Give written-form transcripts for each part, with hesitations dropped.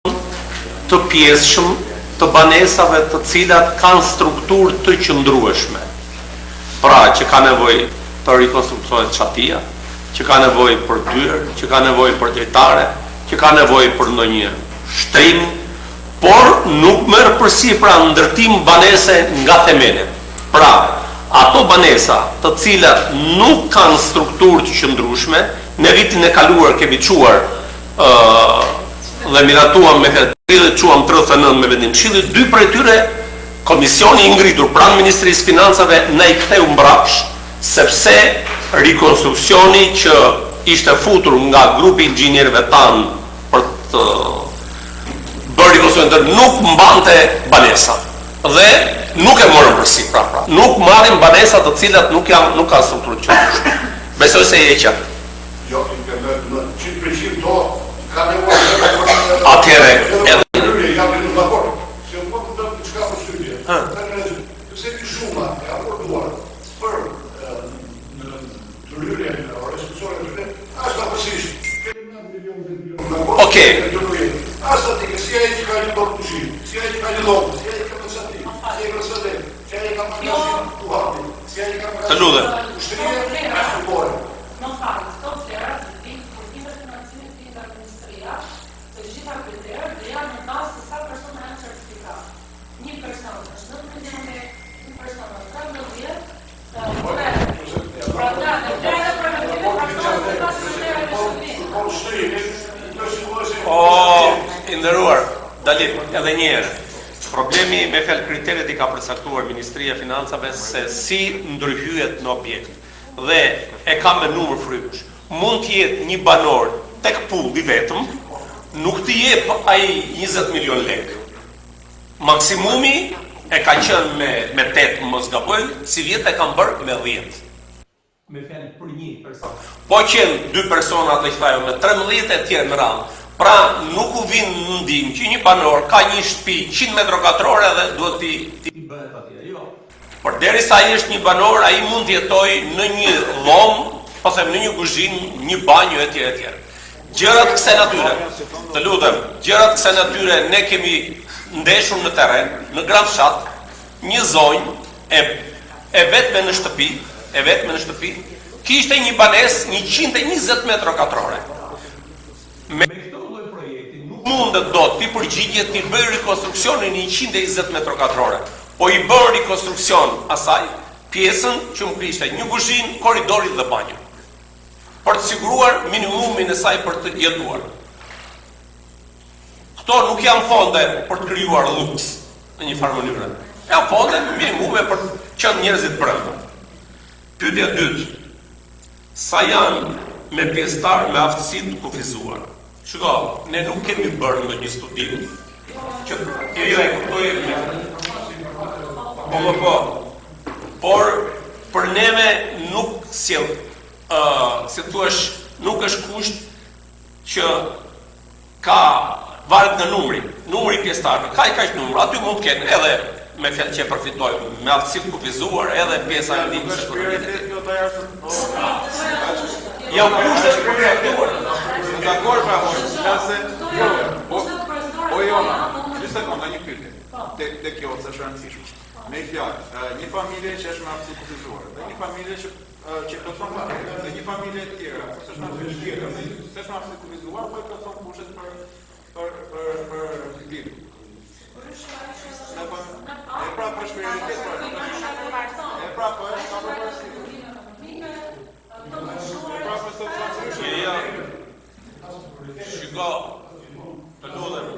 të pjesshëm të banesave të cilat kanë strukturë të qëndrueshme. Pra, që ka nevojë të rikonstruktohet çatia, që ka nevojë për dyrë, që ka nevojë për dritare, që ka nevojë për ndonjë shtrim, por nuk merr përsipër ndërtim banese nga themelet. Pra, ato banesa të cilat nuk kanë strukturë të qëndrueshme, në vitin e kaluar kemi çuar dhe miratuam me dhe quam 39 me vendim këshillit, 2 prej tyre komisioni i ngritur pranë Ministrisë Financave na i ktheu mbrapsh, sepse rikonstruksioni që ishte futur nga grupi i inxhinierëve tanë për të bërë rikonstruksion nuk mbante banesa dhe nuk e morën përsipër pra. Nuk marrin banesa të cilat nuk kanë strukturë të qëndrueshme. Besoj se je qartë. Jo, në 100% do ka nevojë atëherë edhe jam në dakord. Se po të dëm diçka për shtypje. Pse ti shumë e aportuar për ndryrje në restrukturime, ashtu pjesisht. Kemi 9 milionë. Okej. Ashtu ti si ai ka një dorë pushim, si ai ka një dorë, si ai ka pasati, si ai ka sade, si ai ka magasin tu hapi, si ai ka Të lutem. Ushtria ashtu bore. Në fakt, këto vlera të përgjithë financimit të nga Ministria, të gjitha kriteret dhe janë në bazë të sa persona janë certifikat. Një person është 19, një person është 13, i nderuar, Dalim, edhe një herë. Problemi me fjalë kriteret i ka përcaktuar Ministria e Financave se si ndryhyet në objekt. Dhe e ka me numër frymësh. Mund të jetë një banor tek pulli vetëm, nuk të jep ai 20 milion lekë. Maksimumi e ka qenë me 8, mos gaboj, si vjet e kanë bërë me 10. Me fjalë për një person. Po qenë 2 persona të thajë me 13 e tjerë në radhë. Pra nuk u vin në ndim që një banor ka një shtëpi 100 metra katrore dhe duhet ti bëhet atje. Jo. Por derisa ai është një banor, ai mund të jetojë në një dhomë, po them në një kuzhinë, një banjë etj etj. Gjërat kësaj natyre. Të lutem, gjërat kësaj natyre ne kemi ndeshur në terren, në Granfshat, një zonjë e vetme në shtëpi, kishte një banesë 120 metra katrore. Me këtë lloj projekti nuk mundet dot ti përgjigjet ti bëj rikonstruksionin 120 metra katrore. Po i bën rikonstruksion asaj pjesën që më kishte një kuzhinë, korridorit dhe banjë. Për të siguruar minimumin e saj për të jetuar. Këto nuk janë fonde për të krijuar luks në një farë mënyrë. Janë fonde minimume për të qenë njerëzit brenda. Pyetja e dytë. Sa janë me pjesëtar me aftësinë të kufizuar? Shiko, ne nuk kemi bërë ndonjë studim që e kuptoj por për neve nuk sjell si thua nuk është kusht që ka varet nga numri pjesëtarëve. Ka numër, aty mund të kenë edhe me fjalë që përfitojnë me aftësi të kufizuar edhe pjesa e ndihmës ekonomike. Ja kushtet e përfituar. Dakor pra, Ojona, një sekundë, një pyetje. Te kjo është e rëndësishme. Me fjalë, një familje që është me aftësi kufizuar, dhe një familje që plotson paketë, dhe një familje tjetër, ose është me aftësi tjetër, dhe është me aftësi kufizuar, po e plotson kushtet për ligjin. E pra për prioritet pra. E pra po është ka përparësi. Shiko, të lutem.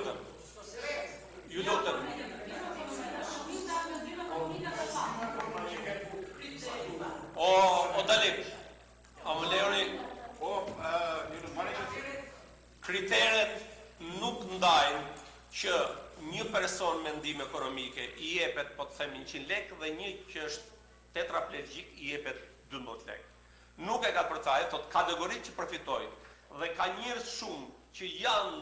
lutem. Ju lutem. O Dalim, a më lejoni, kriteret nuk ndajnë që një person me ndim ekonomike i jepet, po të themi 100 lekë dhe një që është tetraplegjik i jepet 12 lekë. Nuk e ka përcajë, thot kategoritë që përfitojnë dhe ka njerëz shumë që janë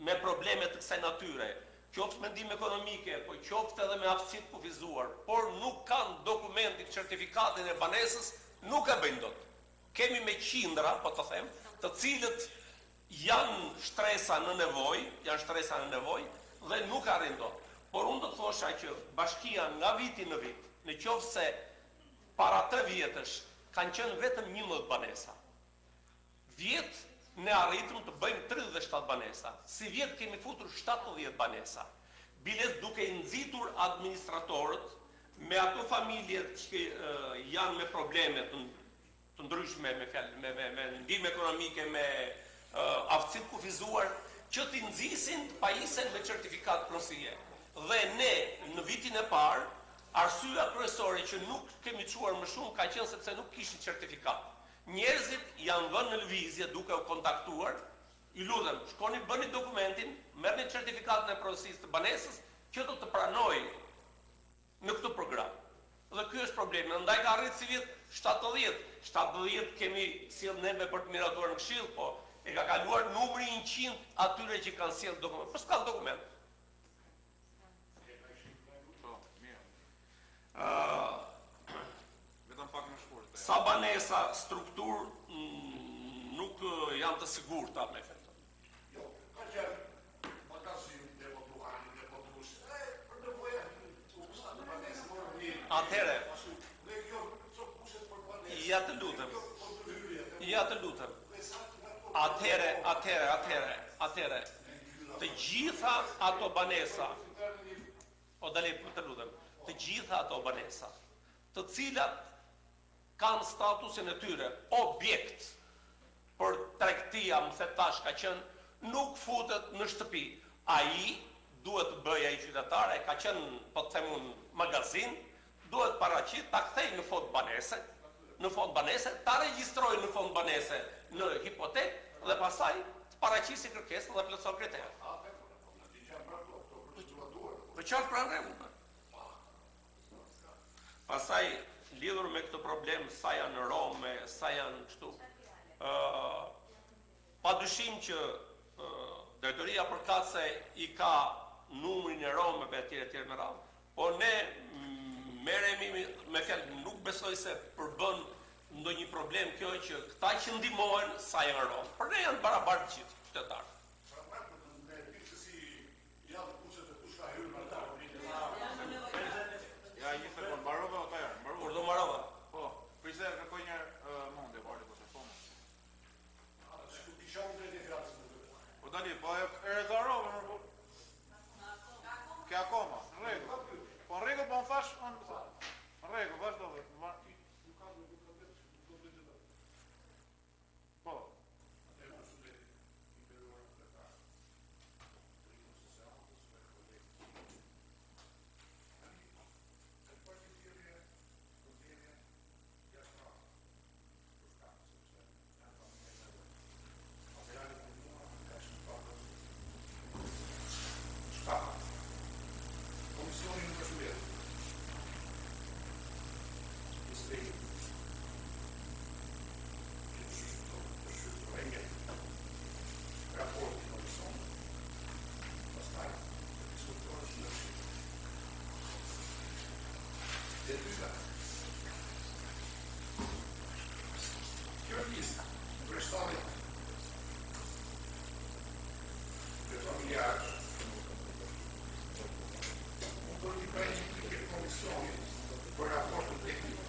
me probleme të kësaj natyre, qoftë me ndihmë ekonomike, po qoftë edhe me aftësi të kufizuar, por nuk kanë dokumentin, certifikatin e banesës, nuk e bëjnë dot. Kemi me qindra, po të them, të cilët janë shtresa në nevojë, dhe nuk arrin dot. Por unë do të thosha që bashkia nga viti në vit, në qoftë se para 3 vjetësh kanë qenë vetëm 11 banesa. Vjet ne arritëm të bëjmë 37 banesa. Si vjet kemi futur 70 banesa. Biles duke i nxitur administratorët me ato familje që janë me probleme të ndryshme me ndihmë ekonomike, me aftësi të kufizuar, që t'i nxisin të pajisen me certifikat pronësie. Dhe ne në vitin e parë, arsyeja kryesore që nuk kemi çuar më shumë ka qenë sepse nuk kishin certifikat. Njerëzit janë vënë në lëvizje duke u kontaktuar, ju lutem, shkoni bëni dokumentin, merrni certifikatën e pronësisë të banesës që do të pranojë në këtë program. Dhe ky është problemi. Ndaj ka arrit si vit 70 kemi sjell neve për të miratuar në këshill, po e ka kaluar numri 100 atyre që kanë sjell dokument. Po s'ka dokument. Vetëm pak më shkurt. Sa banesa struktur nuk janë të sigurta me fetën. Jo, ka qenë magazin dhe votuani dhe votues. Për nevojë të usat banesë morën mirë. Atëre, Ne kjo ço pushet për banesë. ja të lutem. Atëre. Të gjitha ato banesa, o dali, të lutem, të gjitha ato banesa, të cilat kanë statusin e tyre objekt për tregtia, më the tash ka qenë, nuk futet në shtëpi. Ai duhet të bëjë ai qytetare, ka qenë, po të them unë, magazin, duhet paraqit ta kthej në fond banese, ta regjistrojë në fond banese në hipotekë dhe pastaj të paraqisë kërkesën dhe plotëson kriteret. Po çfarë pranë? Pastaj lidhur me këtë problem, sa janë në Romë, sa janë kështu. Padyshim që drejtoria përkatëse i ka numrin e Romëve etj me radhë. Po ne merremi me fjalë, nuk besoj se përbën ndonjë problem kjo që këta që ndihmohen sa janë Romë. Por ne janë barabartë gjithë qytetarët. Ja, një sekund, mbarova o tajar, mbarova. Kur do mbarova? Po, Frizer kërkoj një mundje, po, po. Po dali, po e rezervova, më po. Ke akoma, në rregull. Po në rregull, po më thash, në rregull, vazhdo dhe. Po. Komisioni nuk është mirë. Ministri që shqyrë raport në komisioni, pastaj diskutohet në shqyrë. Dhe dyta, kjo lista në përshtarit dhe familjarë për një prejnë të komisioni për raportën teknikë.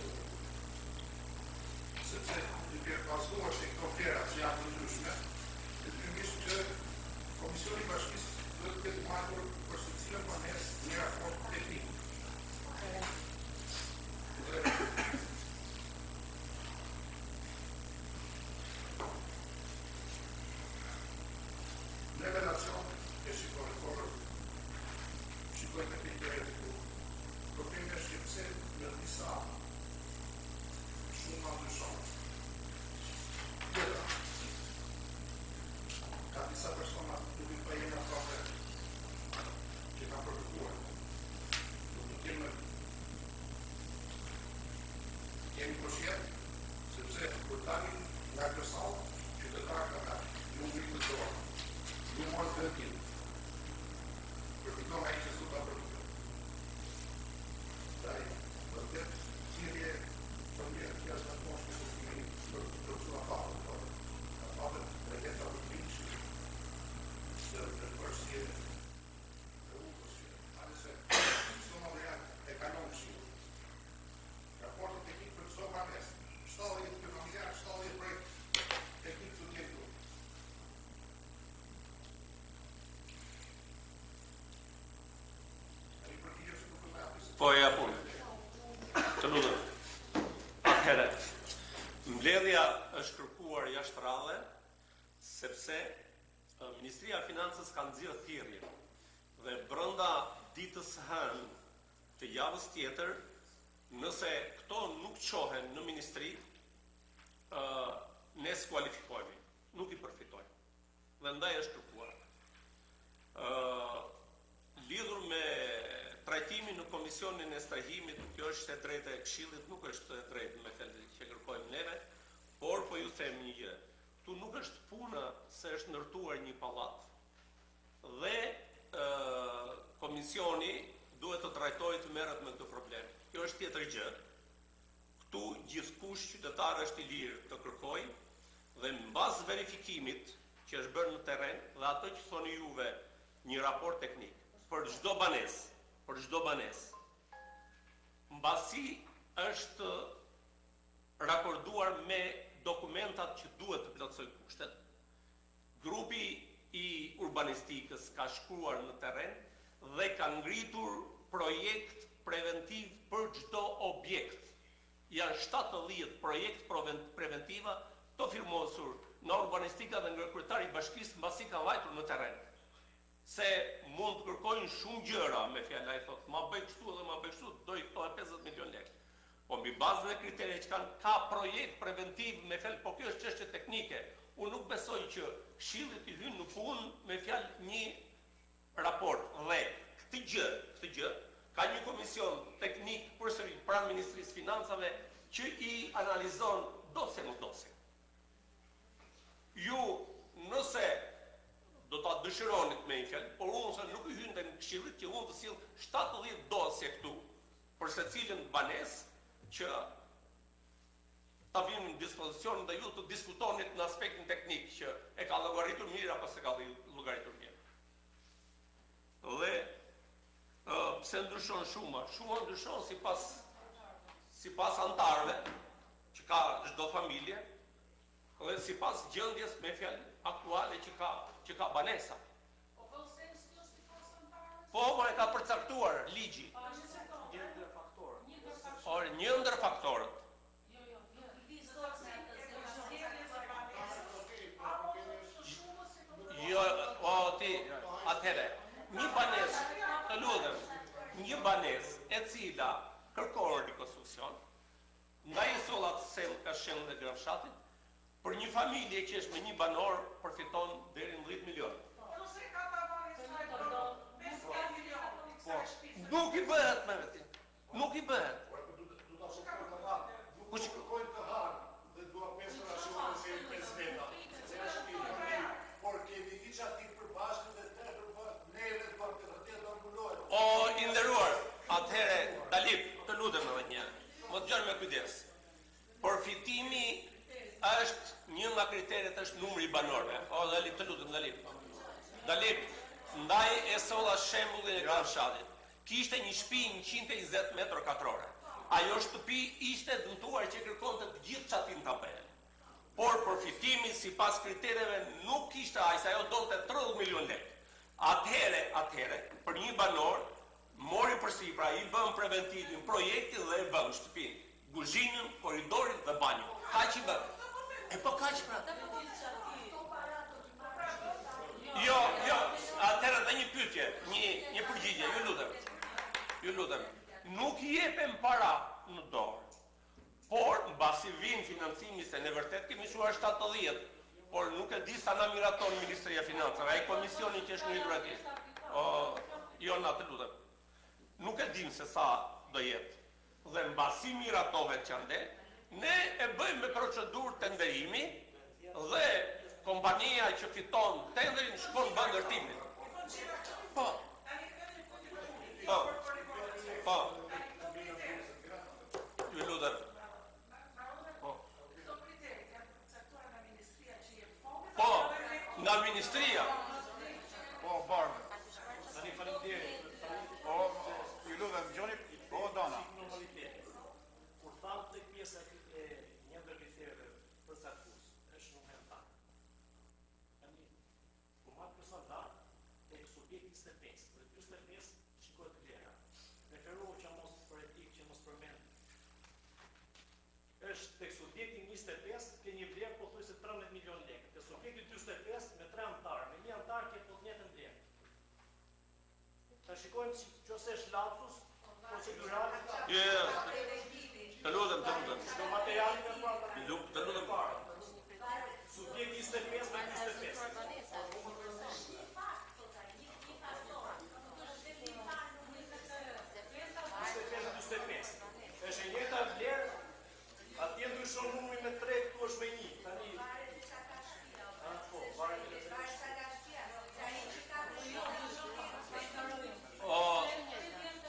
Sepse një përpasuar se këto fjera që janë të ndryshme, dhe tyrisht që Komisioni i Bashkisë do të ketë marrë për së cilën banesë një raport teknik. Në relacion e përfiton ai që s'u ka përfituar. Dai, do të jetë cilje për një pjesë të moshës së fëmijë për të çuar fapën, fapën e letra të pinçit. Të përsi të ugësi, adese sono e kanonshi. Raportet teknik për çdo banesë, shtollje të familjar, shtollje projekt teknik të tjetër. Po e punë. Të lutem. Atëherë, mbledhja është kërkuar jashtë radhe, sepse Ministria e Financës ka nxjerrë thirrje dhe brenda ditës së hënë të javës tjetër, nëse këto nuk qohen në ministri, ne skualifikohemi, nuk i përfitojmë. Dhe ndaj është kërkuar. Lidhur me trajtimin në komisionin e strehimit, kjo është e drejtë e Këshillit, nuk është e drejtë me thënë që kërkojmë neve, por po ju them një gjë. Këtu nuk është puna se është ndërtuar një pallat dhe komisioni duhet të trajtojë të merret me këtë problem. Kjo është tjetër gjë. Këtu gjithkush qytetar është i lirë të kërkojë dhe mbas verifikimit që është bërë në terren dhe ato që thoni juve një raport teknik për çdo banesë, mbasi është raportuar me dokumentat që duhet të plotësojë kushtet, grupi i urbanistikës ka shkruar në terren dhe ka ngritur projekt preventiv për çdo objekt. Janë 70 projekt preventiva të firmosur në urbanistika dhe nga kryetari i bashkisë mbasi ka vajtur në terren. Se mund të kërkojnë shumë gjëra, me fjalë ai thotë, ma bëj kështu dhe ma bëj kështu, do i këto 50 milion lekë. Po mbi bazën e kriterjeve që kanë ka projekt preventiv, me fjalë, po kjo është çështje teknike. Unë nuk besoj që Këshilli të hyjë në punë me fjalë një raport. Dhe këtë gjë ka një komision teknik përsëri pranë Ministrisë Financave që i analizon dosje në dosje. Ju nëse do ta dëshironit me një fjalë, por unë se nuk i hyn te Këshillit që unë të sill 70 dosje këtu për secilën banesë që ta vinë në dispozicion dhe ju të diskutonit në aspektin teknik që e ka llogaritur mirë apo se ka llogaritur mirë. Dhe pse ndryshon shuma? Shuma ndryshon sipas antarëve që ka çdo familje dhe sipas gjendjes me fjalë aktuale që ka banesa. Po, e ka përcaktuar ligji. Një ndër faktorët. Jo, atëherë, një banesë e cila kërkon rikonstruksion, ndaj sollat ka shembull e Gravshatit, për një familje që është me një banor përfiton deri në 10 milion. Nuk i bëhet me vetin. Nuk i bëhet. Kush kërkojnë të harë dhe dua 5 racione se i 5 veta. Por kemi hiç aty për bashkë dhe neve të partnerët do mbulojnë. O, i nderuar, atëherë, Dalip, të lutem edhe një herë. Më dëgjoni me kujdes. Përfitimi është një nga kriteret është numri i banorëve. O, Dalip, të lutem, Dalip, ndaj e solla shembullin e Gravshatit. Kishte një shtëpi 120 metra katrore. Ajo shtëpi ishte dëmtuar që kërkonte të gjithë çatin ta bëhe. Por përfitimi sipas kritereve nuk kishte aq, ajo donte 30 milion lekë. Atëherë, për një banor mori përsipër, pra i bën preventivin projektin dhe e bën shtëpinë, kuzhinën, korridorin dhe banjën. Kaq i bën. E po kaq pra. Jo, atëherë dhe një pyetje, një përgjigje, ju lutem. Nuk i jepen para në dorë, por mbasi vin financimi se ne vërtet kemi shuar 70, por nuk e di sa na miraton Ministria e Financave, ai komisioni që është ngritur atje. Jo, na të lutem. Nuk e dim se sa do jetë. Dhe mbasi miratohet që ande, ne e bëjmë me procedurë tenderimi dhe kompania që fiton tenderin shkon bën ndërtimin. Po. 25. Dhe 25 shikohet vlera. Preferohu që mos për etik, që mos përmend. Është tek subjekti 25 ke një vlerë pothuajse 13 milion lekë. Te subjekti 45 me 3 antarë, me 1 antar ke po të njëjtën vlerë. Ta shikojmë nëse është lapsus procedural. Të lutem. Shko materialin e parë. Të lutem. Subjekti 25 me 25. Është e njëjta vlerë, atje ndryshon numri me 3, këtu është me 1. Tani po, varet nga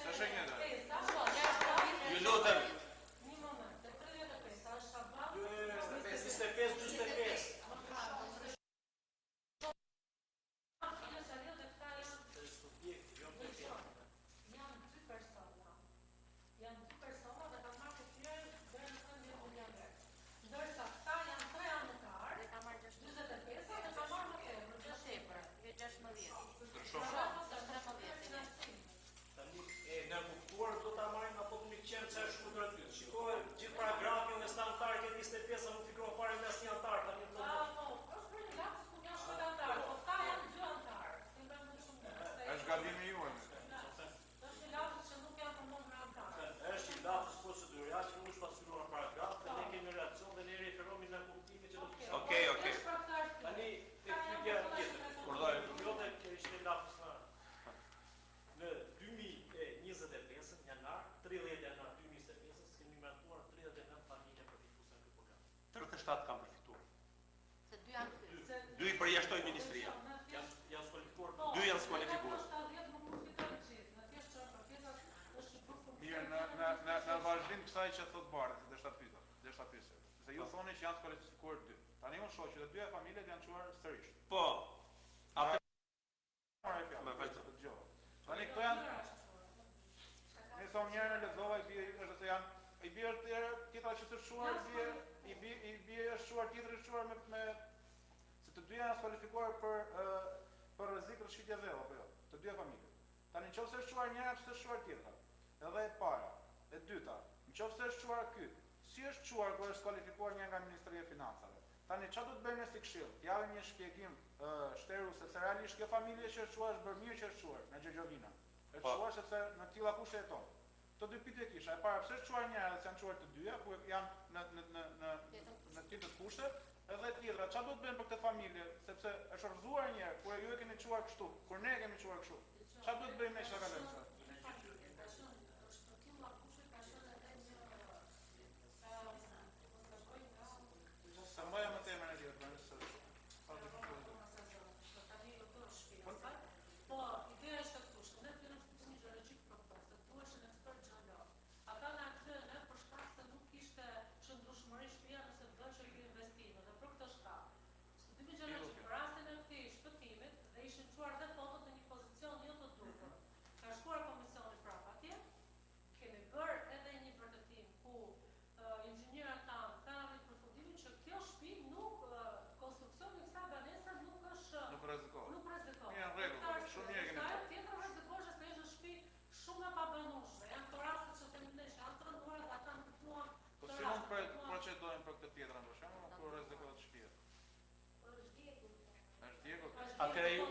S'është e njëjta. Ju lutem. Një moment, të 35, është Shabab? 25. Janë dy persona dhe kanë marrë këtyre deri në fund të miliardit. Ndërsa këta janë 3 anëtar, dhe kanë marrë 45 dhe kanë marrë më tepër, 16. Tani në kuptuar do ta marrim apo do të qenë çfarë shkruar aty. Shikoj gjithë paragrafin e stantar ke 25 nuk figuron fare me asnjë antar tani do. Është për një lapsus ku janë 7 antar, po këta janë 2 antar. Është gabimi juaj. Është një lapsus që nuk janë përmendur me antar. Është një lapsus procedural që nuk është pasqyruar paragraf, dhe ne kemi reakcion dhe ne referohemi në kuptimin që do të kishte. Okej. Tani tek pyetja tjetër. Urdhoj. Pyetja që ishte një lapsus në 2025 janar, 30 janar 2025 kemi martuar 39 familje përfituese në këtë program. 37 kanë përfituar. Se 2 janë këtu. 2 i përjashtoi ministria. Janë skualifikuar. 2 janë skualifikuar. Mirë, në vazhdim kësaj që thot Bardhi, desha pyesë. Se ju thoni që janë skualifikuar 2. Tani unë shoh që të dyja familjet janë çuar sërish. Po. Atë Me vërtet. Tani këto janë. Ne som njërin e lexova i bie është se janë i bie tjetra që është shuar i bie është shuar tjetri është shuar me se të dyja janë skualifikuar për rrezik rrshitje dhe apo jo, të dyja familjet. Tani nëse është shuar njëra pse është shuar tjetra? Edhe e para, e dyta, nëse është shuar ky, si është shuar kur është skualifikuar një nga Ministria e Financave? Tani çfarë do të bëjmë ne si këshill? T'javim një shpjegim shteru sepse realisht kjo familje që është shuar është bërë mirë që është shuar në Gjergjovina. Është shuar sepse në tilla kushte jeton. Këto dy pyetje kisha. E para, pse është shuar njëra dhe janë shuar të dyja, ku janë në të njëjtat kushte, edhe e tjetra, çfarë do të bëjmë për këtë familje, sepse është rrëzuar një herë, kur ju e keni çuar kështu, kur ne e kemi çuar kështu. Çfarë do të bëjmë ne çka kalojmë? Sa më jam të emrin e tij, po, ideja është këtu, ne kemi një gjeologjik propozë, tu është një ekspert gjeolog. Ata na thënë për shkak se nuk kishte qëndrueshmëri shtëpia nëse bëhej ky investim, dhe për këtë shkak. Studimi gjeologjik për rastin e këtij shpëtimit dhe ishin çuar dhe fotot në një pozicion jo të duhur. Ka shkuar komisioni prapë atje, kemi bërë edhe një vërtetim ku inxhinierët kanë arritur përfundimin që kjo shtëpi nuk konstruksioni i kësaj banese nuk është nuk rrezikohet. Mirë, rregull, shumë mirë keni thënë. Tjetër rrezikohet se është një shtëpi shumë e pabanueshme. Janë të rastet që të mënesh janë të rënduar dhe ata nuk duan. Po si mund procedojmë për këtë tjetrën për shembull, kur rrezikohet shtëpia? Është djegu. Atëherë ju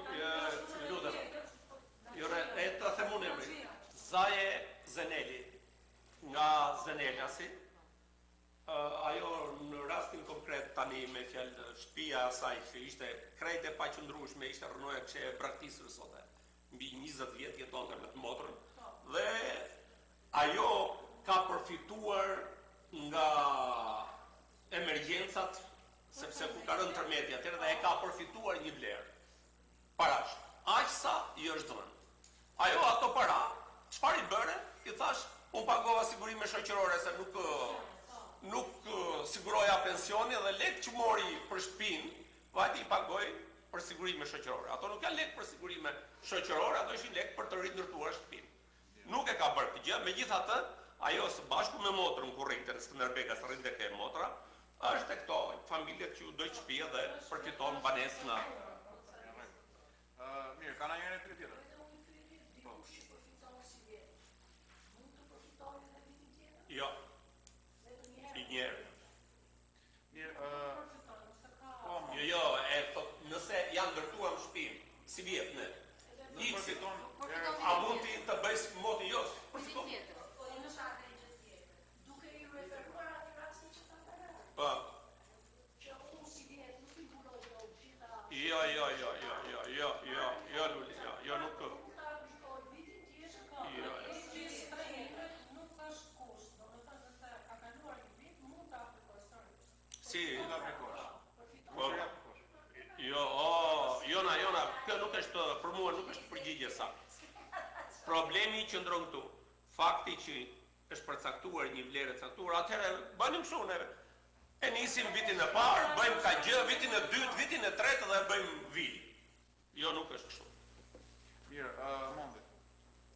lutem. Ju të them unë emrin. Zaje Zeneli nga Zenelasi. Ajo në rastin konkret tani me fjalë shtëpia asaj që ishte krejt e paqëndrueshme, ishte rënoja që e braktisur sot. Mbi 20 vjet jetonte me të motrën dhe ajo ka përfituar nga emergjencat sepse ku ka rënë tërmeti atëherë dhe e ka përfituar një vlerë. Parash, aq sa i është dhënë. Ajo ato para, çfarë i bëre? I thash, unë pagova sigurime shoqërore se nuk siguroja pensioni dhe lekë që mori për shtëpinë, vajti i pagoj për sigurime shoqërore. Ato nuk janë lekë për sigurime shoqërore, ato ishin lekë për të rindërtuar shtëpinë. Nuk e ka bërë këtë gjë, megjithatë, ajo së bashku me motrën kur rrinte në Skënderbeka, së rrinte ke motra, është e këto familjet që u doj shtëpia dhe përfiton banesë në. Mirë, ka ndonjë pyetje tjetër? si vjet ne. Nuk përfiton A mund të bëj moti jos? Përfiton tjetër. Duke i referuar atë rastin që ta përre. Po. Që unë si vjetë nuk figuroj do gjitha... Jo, Luli, jo, nuk... Nuk ta aplikoj vitin tjesë ka regjistrimit nuk është kusht. Do me thënë se ka kaluar një vit, mund ta aplikoj sërish. Si... Mund ta aplikosh. Po, Jona, kjo nuk është, për mua nuk është përgjigje saktë. Problemi që ndron këtu, fakti që është përcaktuar një vlerë e caktuar, atëherë bënim kështu neve. E nisim vitin e parë, bëjmë ka gjë, vitin e dytë, vitin e tretë dhe bëjmë vili. Jo, nuk është kështu. Mirë, Mondi.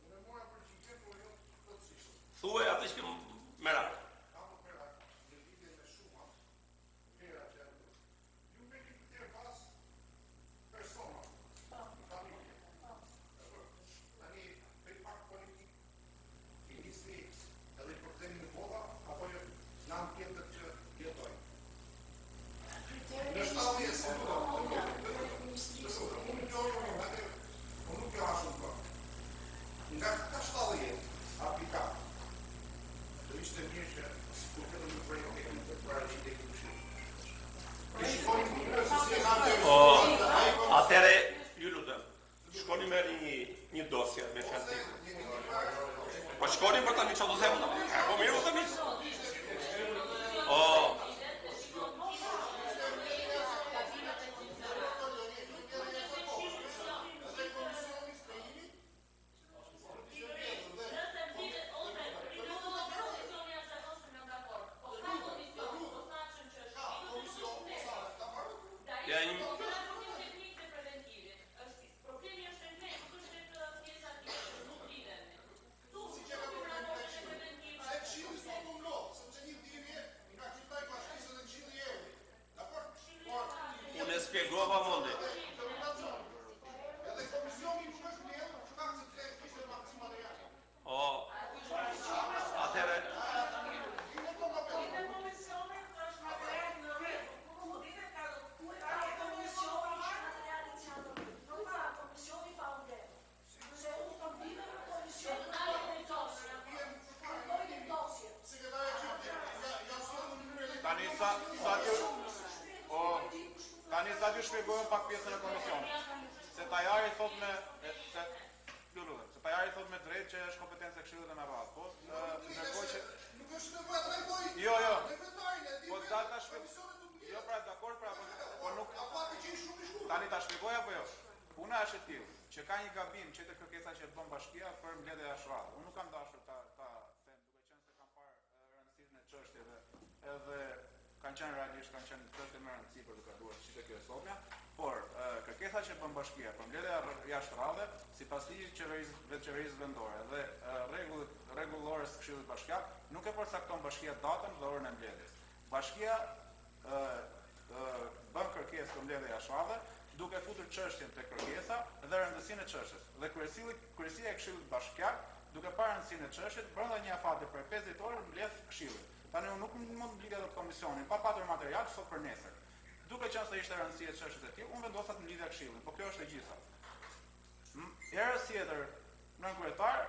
Unë e mora përgjigje, por jo plotësisht. Thuaj atë që merak. Apo merak, në lidhje me shuma, mera që ju me një këtër pas persona, familje. Tani, për pak politik, ministri edhe i përtemi në voda, apo jo në anë tjetër që jetoj. Në shtalje, se unë nuk jo ashtu të nga ka shtalje aplikat, të ishte mirë që si kur këtë në prejnë teknik të përra që i teknik të shumë. Në shikoni një se si e nga Atëre, ju lutem, shkoni merrni një dosje me fjalë. Po shkoni për tani çfarë do të them? Po mirë do të them. Unë spjegova Mondi. edhe komisioni nuk është mirë, shkak se tre kishte pakësi materiale. Atëre, Tani sa t'ju shpjegojmë pak pjesën e komisionit. Se Tajari thot me me drejt që është kompetencë e Këshillit dhe me radhë. Po, ndërkohë që Nuk është nevojë të rregoj. Jo. Nekretarine, Po ta shpjegoj. Jo, pra dakord, po nuk afati që është shumë i shkurtër. tani ta shpjegoj apo jo? Puna është e tillë që ka një gabim që të kërkesa që bën bashkia për mbledhje jashtë. Unë nuk kam dashur ta them, duke qenë se kam parë rëndësinë e çështjeve, edhe kanë qenë realisht çështje më rëndësi për të kaluar çike kjo e sotja, por kërkesa që bën bashkia për mbledhje jashtë radhe, sipas ligjit qeverisë vendore dhe rregullore së Këshillit Bashkiak, nuk e përcakton bashkia datën dhe orën e mbledhjes. Bashkia bën kërkesë për mbledhje jashtë radhe, duke futur çështjen te kërkesa dhe rëndësinë e çështjes. Dhe kryesia e Këshillit Bashkiak, duke parë rëndësinë e çështjes, brenda një afati për 5 ditor mbledh Këshilli. Tani unë nuk mund të mblidhem te komisioni pa patur material sot për nesër. Duke qenë se ishte rëndësia e çështjes e tillë, unë vendosa të mblidhja Këshillin, po kjo është e gjitha. Herës tjetër, nën kryetar,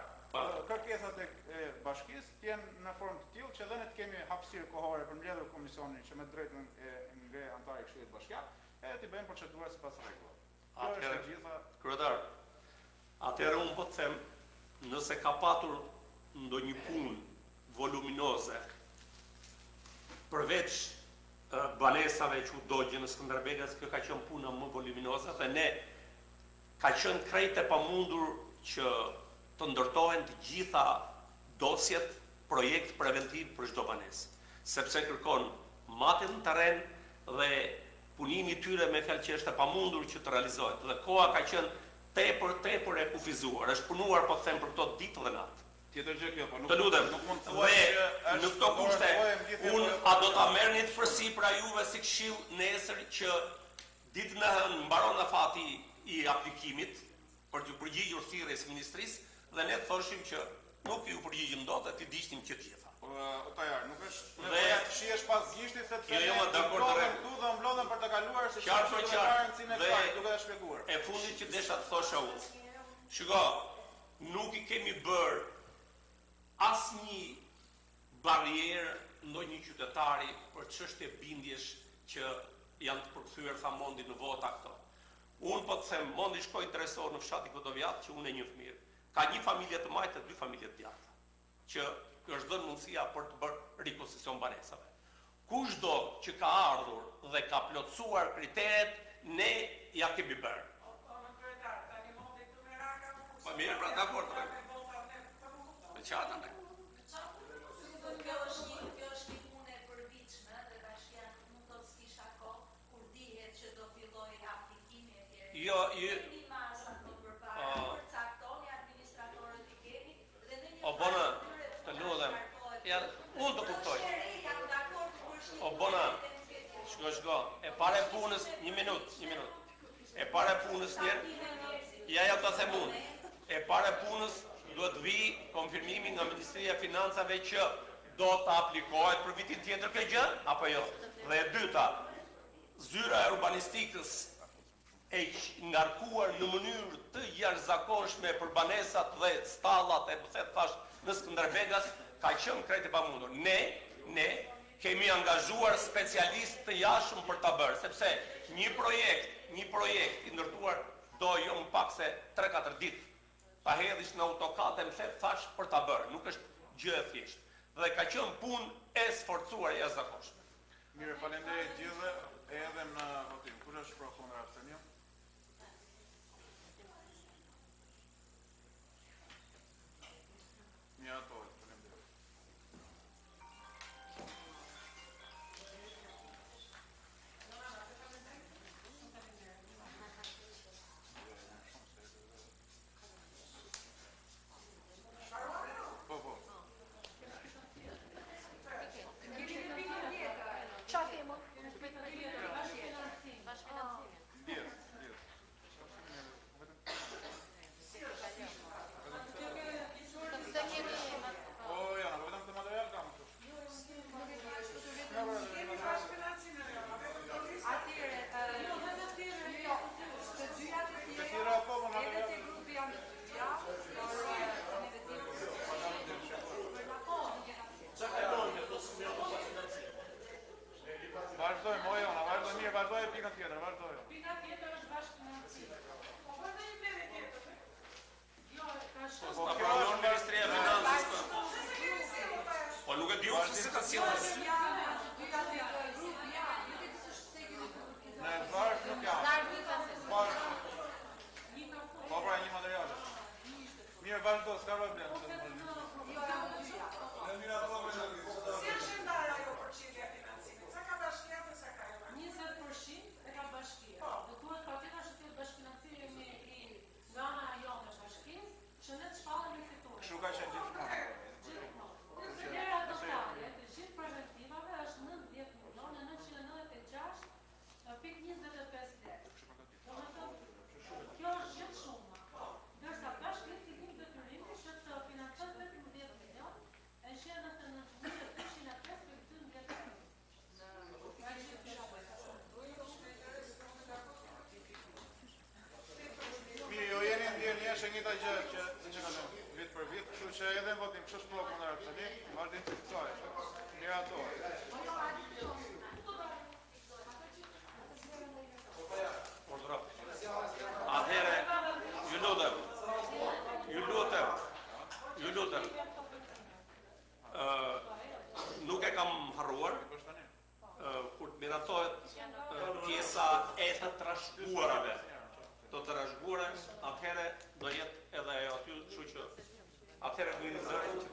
kërkesat e bashkisë janë në formë të tillë që dhe ne të kemi hapësirë kohore për mbledhur komisionin që me drejtën e ngre antar i Këshillit Bashkiak, edhe të bëjmë procedura sipas rregullave. Kjo është e gjitha. kryetar, atëherë unë po të them, nëse ka patur ndonjë punë voluminoze, përveç banesave që u dogjën në Skënderbegës, kjo ka qenë puna më voluminoze dhe ne ka qenë krejt e pamundur që të ndërtohen të gjitha dosjet, projekt preventiv për çdo banesë, sepse kërkon matje në terren dhe punimi i tyre me fjalë që është e pamundur që të realizohet. Dhe koha ka qenë tepër e kufizuar. Është punuar po them për këto ditë dhe natë. Tjetër gjë kjo, po Të lutem, nuk mund të në këto kushte, unë a do ta merrni të përsipra juve si këshill nesër që ditën e hënë mbaron afati i aplikimit për të përgjigjur thirrjes së ministrisë dhe ne thoshim që nuk ju përgjigjim dot dhe ti diqnim që të gjitha. Po Otajar, nuk është Dhe- të shihesh pas gishtit sepse Jo, ma dakord, mblodhen këtu dhe mblodhen për të kaluar se Qartë për çfarë qartë. rëndësinë e Dhe- kësaj, duke e shpjeguar. E fundit që desha të thosha unë. Shiko, nuk i kemi bërë asnjë barrierë ndonjë qytetari për çështje bindjesh që janë të përkthyer tha Mondi në vota këto. Unë po të them, Mondi shkoi tresor në fshati Kodovjat që unë e njoh mirë. Ka një familje të majtë dhe dy familje të djathta, që është dhënë mundësia për të bërë ripozicion banesave. Kushdo që ka ardhur dhe ka plotësuar kriteret, ne ja kemi bërë. Po mirë, pra dakord. Me qartë ne. Kjo është një punë e përditshme dhe bashkia nuk do të s'kisha kohë kur dihet që do fillojë aplikimi e tjerë. Jo, Keni masa të përpara, përcaktoni administratorët i keni dhe në një O bona, të lutem. Ja, unë të kuptoj. O bona, shko, e para e punës, një minut. E para e punës ja të them unë. E para e punës duhet vi konfirmimi nga Ministria e Financave që do të aplikohet për vitin tjetër kjo gjë, apo jo? Dhe e dyta, zyra e urbanistikës e ngarkuar në mënyrë të jashtëzakonshme për banesat dhe stallat e thash në Skënderbegas ka qenë krejt e pamundur. Ne kemi angazhuar specialistë të jashtëm për ta bërë, sepse një projekt i ndërtuar do jo më pak se 3-4 ditë. Ta hedhish në autokate më thep thash për ta bërë, nuk është gjë e thjeshtë. Dhe ka qenë punë e sforcuar e jashtëzakonshme. Mirë, faleminderit gjithëve, edhe në votim. Kush është për kundër absteniem? Miratohet, faleminderit. Po. Po, janë, vetëm këtë material kam këtu. Të tjera po, po material. Vazhdojmë, o jona, vazhdojmë mirë, vazhdojmë pikën tjetër, vazhdojmë. Pika tjetër është bashkëfinancim. Po bëjmë një pyetje tjetër. Jo, ka shumë. Po pranon Ministria e Financës. Po nuk e di unë se ta sjellës. Në varsh nuk janë. Varsh. Po pra një material. Mirë, vazhdo, s'ka problem. Si është ndarja ajo përqindja e financimit? Sa ka bashkia dhe sa ka jo? 20% e ka bashkia. Dhe duhet patjetër që të jetë bashkëfinancimi nga ana jonë është bashkisë, që ne të shpallëm me fituar. Kështu ka qenë gjithmonë. Konsiderata totale të gjithë preventivave është 90 milionë 996 pikë 25 lekë. Domethënë, kjo është gjithë shumë. Ndërsa bashkësia e detyrimit është të financon vetëm 10 milionë, e shenë në 9.205 për 12 lekë. Mirë, jo jeni ndjerë një është e njëta gjë që si që kalon vit për vit, kështu që edhe në votim kështu shpro kundër abstenim, vazhdim si kësaj. Miratohet. Urdhro. Atëherë, ju lutem. Nuk e kam harruar, kur të miratohet pjesa e të trashëguarave, atëherë do jetë edhe aty, kështu që atëherë do i zërin që